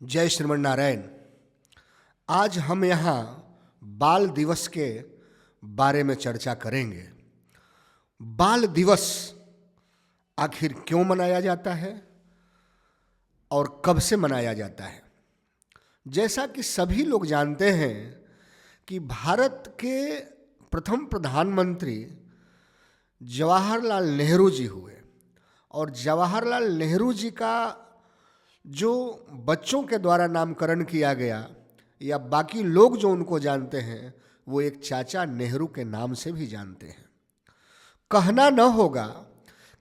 जय श्रीमन नारायण। आज हम यहाँ बाल दिवस के बारे में चर्चा करेंगे। बाल दिवस आखिर क्यों मनाया जाता है और कब से मनाया जाता है? जैसा कि सभी लोग जानते हैं कि भारत के प्रथम प्रधानमंत्री जवाहरलाल नेहरू जी हुए और जवाहरलाल नेहरू जी का जो बच्चों के द्वारा नामकरण किया गया या बाकी लोग जो उनको जानते हैं वो एक चाचा नेहरू के नाम से भी जानते हैं। कहना न होगा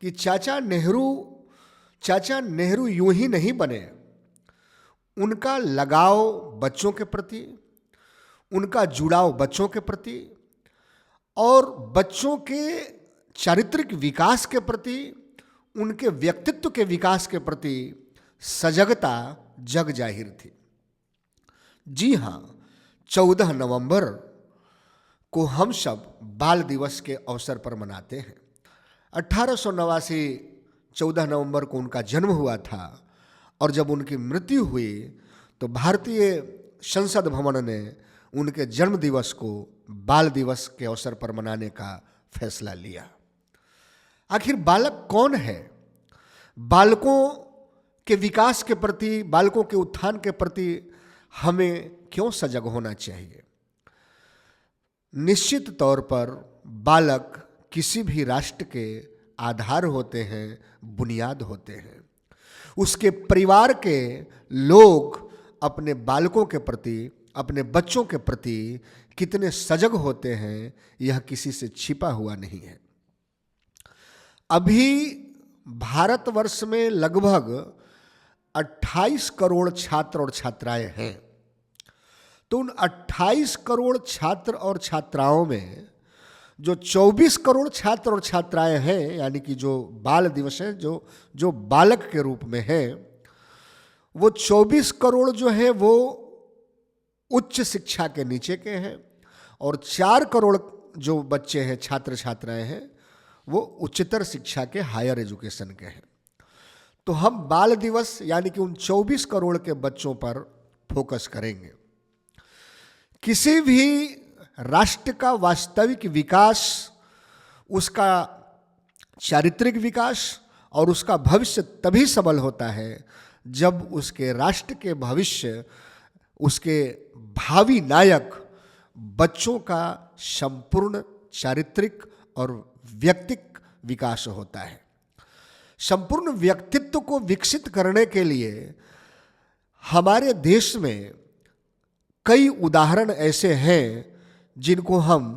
कि चाचा नेहरू यूं ही नहीं बने। उनका लगाव बच्चों के प्रति, उनका जुड़ाव बच्चों के प्रति और बच्चों के चारित्रिक विकास के प्रति, उनके व्यक्तित्व के विकास के प्रति सजगता जग जाहिर थी। जी हाँ, 14 नवंबर को हम सब बाल दिवस के अवसर पर मनाते हैं। 1889 14 नवंबर को उनका जन्म हुआ था और जब उनकी मृत्यु हुई तो भारतीय संसद भवन ने उनके जन्म दिवस को बाल दिवस के अवसर पर मनाने का फैसला लिया। आखिर बालक कौन है? बालकों के विकास के प्रति, बालकों के उत्थान के प्रति हमें क्यों सजग होना चाहिए? निश्चित तौर पर बालक किसी भी राष्ट्र के आधार होते हैं, बुनियाद होते हैं। उसके परिवार के लोग अपने बालकों के प्रति, अपने बच्चों के प्रति कितने सजग होते हैं, यह किसी से छिपा हुआ नहीं है। अभी भारतवर्ष में लगभग 28 करोड़ छात्र और छात्राएं हैं। तो उन 28 करोड़ छात्र और छात्राओं में जो 24 करोड़ छात्र और छात्राएं हैं, यानी कि जो बाल दिवस है, जो बालक के रूप में है, वो 24 करोड़ जो है वो उच्च शिक्षा के नीचे के हैं और 4 करोड़ जो बच्चे हैं, छात्र छात्राएं हैं, वो उच्चतर शिक्षा के, हायर एजुकेशन के हैं। तो हम बाल दिवस यानी कि उन 24 करोड़ के बच्चों पर फोकस करेंगे। किसी भी राष्ट्र का वास्तविक विकास, उसका चारित्रिक विकास और उसका भविष्य तभी सबल होता है जब उसके राष्ट्र के भविष्य, उसके भावी नायक बच्चों का संपूर्ण चारित्रिक और व्यक्तिक विकास होता है। संपूर्ण व्यक्तित्व को विकसित करने के लिए हमारे देश में कई उदाहरण ऐसे हैं जिनको हम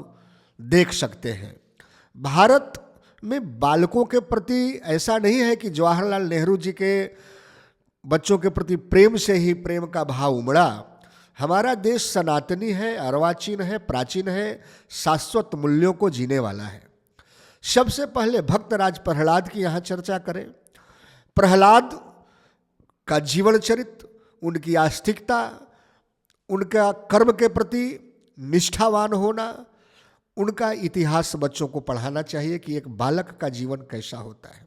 देख सकते हैं। भारत में बालकों के प्रति ऐसा नहीं है कि जवाहरलाल नेहरू जी के बच्चों के प्रति प्रेम से ही प्रेम का भाव उमड़ा। हमारा देश सनातनी है, अर्वाचीन है, प्राचीन है, शाश्वत मूल्यों को जीने वाला है। सबसे पहले भक्तराज प्रहलाद की यहाँ चर्चा करें। प्रहलाद का जीवन चरित्र, उनकी आस्तिकता, उनका कर्म के प्रति निष्ठावान होना, उनका इतिहास बच्चों को पढ़ाना चाहिए कि एक बालक का जीवन कैसा होता है।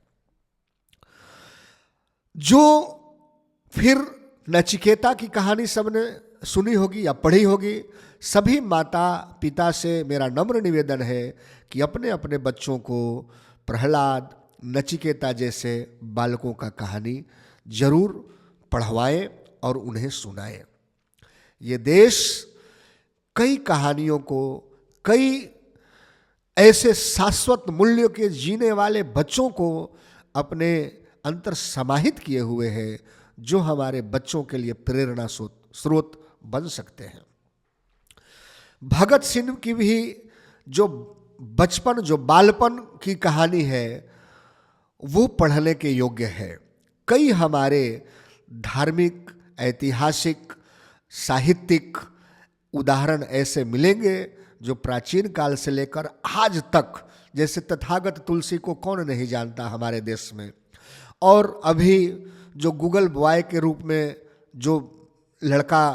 जो फिर नचिकेता की कहानी सबने सुनी होगी या पढ़ी होगी। सभी माता पिता से मेरा नम्र निवेदन है कि अपने अपने बच्चों को प्रहलाद, नचिकेता जैसे बालकों का कहानी जरूर पढ़वाएं और उन्हें सुनाएं। ये देश कई कहानियों को, कई ऐसे शाश्वत मूल्यों के जीने वाले बच्चों को अपने अंतर समाहित किए हुए हैं जो हमारे बच्चों के लिए प्रेरणा स्रोत बन सकते हैं। भगत सिंह की भी जो बचपन, जो बालपन की कहानी है वो पढ़ने के योग्य है। कई हमारे धार्मिक, ऐतिहासिक, साहित्यिक उदाहरण ऐसे मिलेंगे जो प्राचीन काल से लेकर आज तक, जैसे तथागत तुलसी को कौन नहीं जानता हमारे देश में, और अभी जो गूगल बॉय के रूप में जो लड़का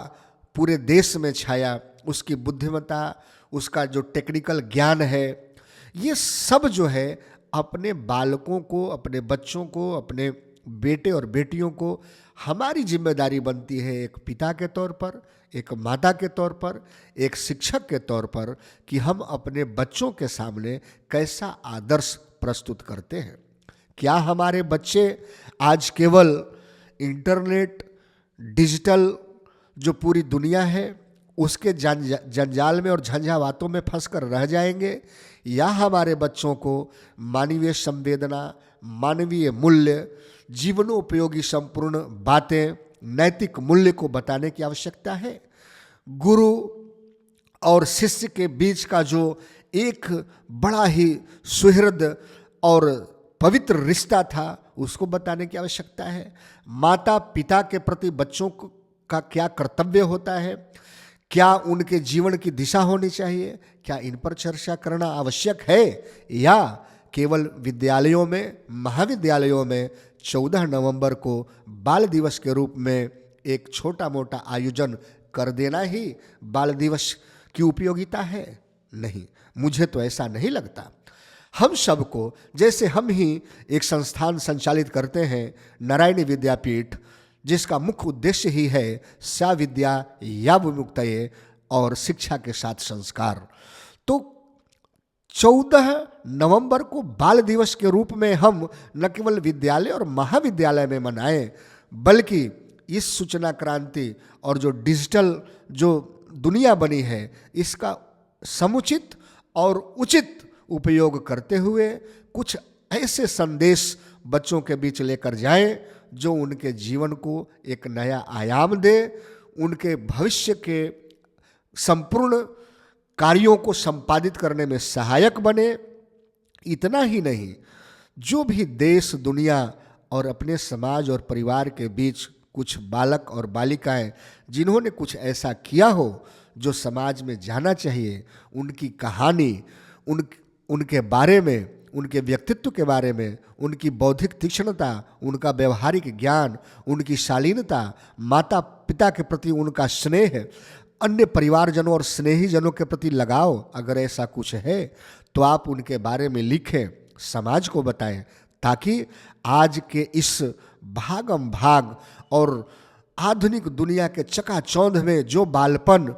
पूरे देश में छाया, उसकी बुद्धिमत्ता, उसका जो टेक्निकल ज्ञान है, ये सब जो है अपने बालकों को, अपने बच्चों को, अपने बेटे और बेटियों को हमारी जिम्मेदारी बनती है, एक पिता के तौर पर, एक माता के तौर पर, एक शिक्षक के तौर पर, कि हम अपने बच्चों के सामने कैसा आदर्श प्रस्तुत करते हैं। क्या हमारे बच्चे आज केवल इंटरनेट, डिजिटल जो पूरी दुनिया है उसके जंजाल में और झंझावातों में फंसकर रह जाएंगे, या हमारे बच्चों को मानवीय संवेदना, मानवीय मूल्य, जीवनोपयोगी संपूर्ण बातें, नैतिक मूल्य को बताने की आवश्यकता है। गुरु और शिष्य के बीच का जो एक बड़ा ही सुहृद और पवित्र रिश्ता था उसको बताने की आवश्यकता है। माता पिता के प्रति बच्चों का क्या कर्तव्य होता है, क्या उनके जीवन की दिशा होनी चाहिए, क्या इन पर चर्चा करना आवश्यक है, या केवल विद्यालयों में, महाविद्यालयों में 14 नवंबर को बाल दिवस के रूप में एक छोटा मोटा आयोजन कर देना ही बाल दिवस की उपयोगिता है? नहीं, मुझे तो ऐसा नहीं लगता। हम सबको, जैसे हम ही एक संस्थान संचालित करते हैं, नारायणी विद्यापीठ, जिसका मुख्य उद्देश्य ही है सा विद्या या विमुक्तये और शिक्षा के साथ संस्कार, तो 14 नवंबर को बाल दिवस के रूप में हम न केवल विद्यालय और महाविद्यालय में मनाएं, बल्कि इस सूचना क्रांति और जो डिजिटल जो दुनिया बनी है इसका समुचित और उचित उपयोग करते हुए कुछ ऐसे संदेश बच्चों के बीच लेकर जाएं जो उनके जीवन को एक नया आयाम दे, उनके भविष्य के संपूर्ण कार्यों को संपादित करने में सहायक बने। इतना ही नहीं, जो भी देश, दुनिया और अपने समाज और परिवार के बीच कुछ बालक और बालिकाएं जिन्होंने कुछ ऐसा किया हो जो समाज में जाना चाहिए, उनकी कहानी, उनके बारे में, उनके व्यक्तित्व के बारे में, उनकी बौद्धिक तीक्ष्णता, उनका व्यवहारिक ज्ञान, उनकी शालीनता, माता पिता के प्रति उनका स्नेह, अन्य परिवारजनों और स्नेहीजनों के प्रति लगाव, अगर ऐसा कुछ है तो आप उनके बारे में लिखें, समाज को बताएं, ताकि आज के इस भागम भाग और आधुनिक दुनिया के चकाचौंध में जो बालपन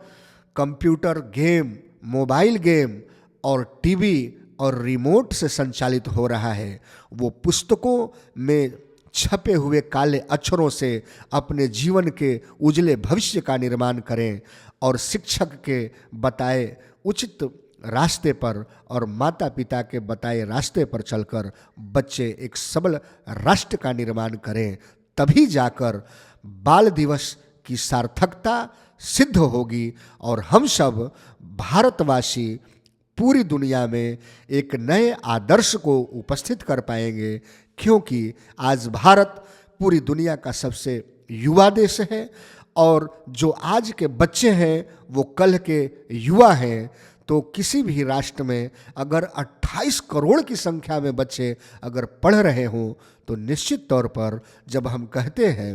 कंप्यूटर गेम, मोबाइल गेम और टीवी और रिमोट से संचालित हो रहा है, वो पुस्तकों में छपे हुए काले अक्षरों से अपने जीवन के उजले भविष्य का निर्माण करें और शिक्षक के बताए उचित रास्ते पर और माता पिता के बताए रास्ते पर चलकर बच्चे एक सबल राष्ट्र का निर्माण करें। तभी जाकर बाल दिवस की सार्थकता सिद्ध होगी और हम सब भारतवासी पूरी दुनिया में एक नए आदर्श को उपस्थित कर पाएंगे, क्योंकि आज भारत पूरी दुनिया का सबसे युवा देश है और जो आज के बच्चे हैं वो कल के युवा हैं। तो किसी भी राष्ट्र में अगर 28 करोड़ की संख्या में बच्चे अगर पढ़ रहे हों तो निश्चित तौर पर जब हम कहते हैं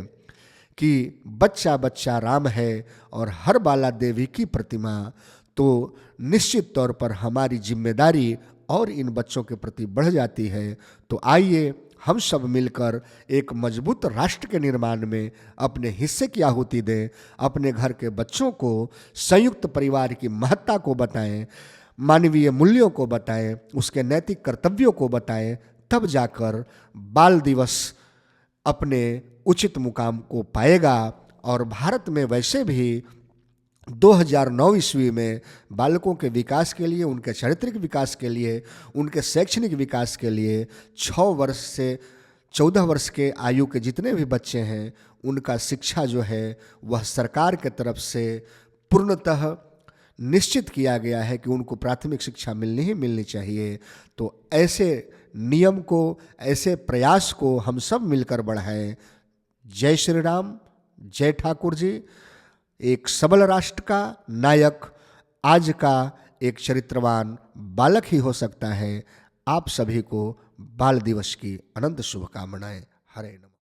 कि बच्चा बच्चा राम है और हर बाला देवी की प्रतिमा, तो निश्चित तौर पर हमारी जिम्मेदारी और इन बच्चों के प्रति बढ़ जाती है। तो आइए हम सब मिलकर एक मजबूत राष्ट्र के निर्माण में अपने हिस्से की आहुति दें, अपने घर के बच्चों को संयुक्त परिवार की महत्ता को बताएं, मानवीय मूल्यों को बताएं, उसके नैतिक कर्तव्यों को बताएं, तब जाकर बाल दिवस अपने उचित मुकाम को पाएगा। और भारत में वैसे भी 2009 ईस्वी में बालकों के विकास के लिए, उनके चारित्रिक विकास के लिए, उनके शैक्षणिक विकास के लिए 6 वर्ष से 14 वर्ष के आयु के जितने भी बच्चे हैं उनका शिक्षा जो है वह सरकार के तरफ से पूर्णतः निश्चित किया गया है कि उनको प्राथमिक शिक्षा मिलनी ही मिलनी चाहिए। तो ऐसे नियम को, ऐसे प्रयास को हम सब मिलकर बढ़ाएं। जय श्री राम, जय ठाकुर जी। एक सबल राष्ट्र का नायक आज का एक चरित्रवान बालक ही हो सकता है। आप सभी को बाल दिवस की अनंत शुभकामनाएं। हरे नमः।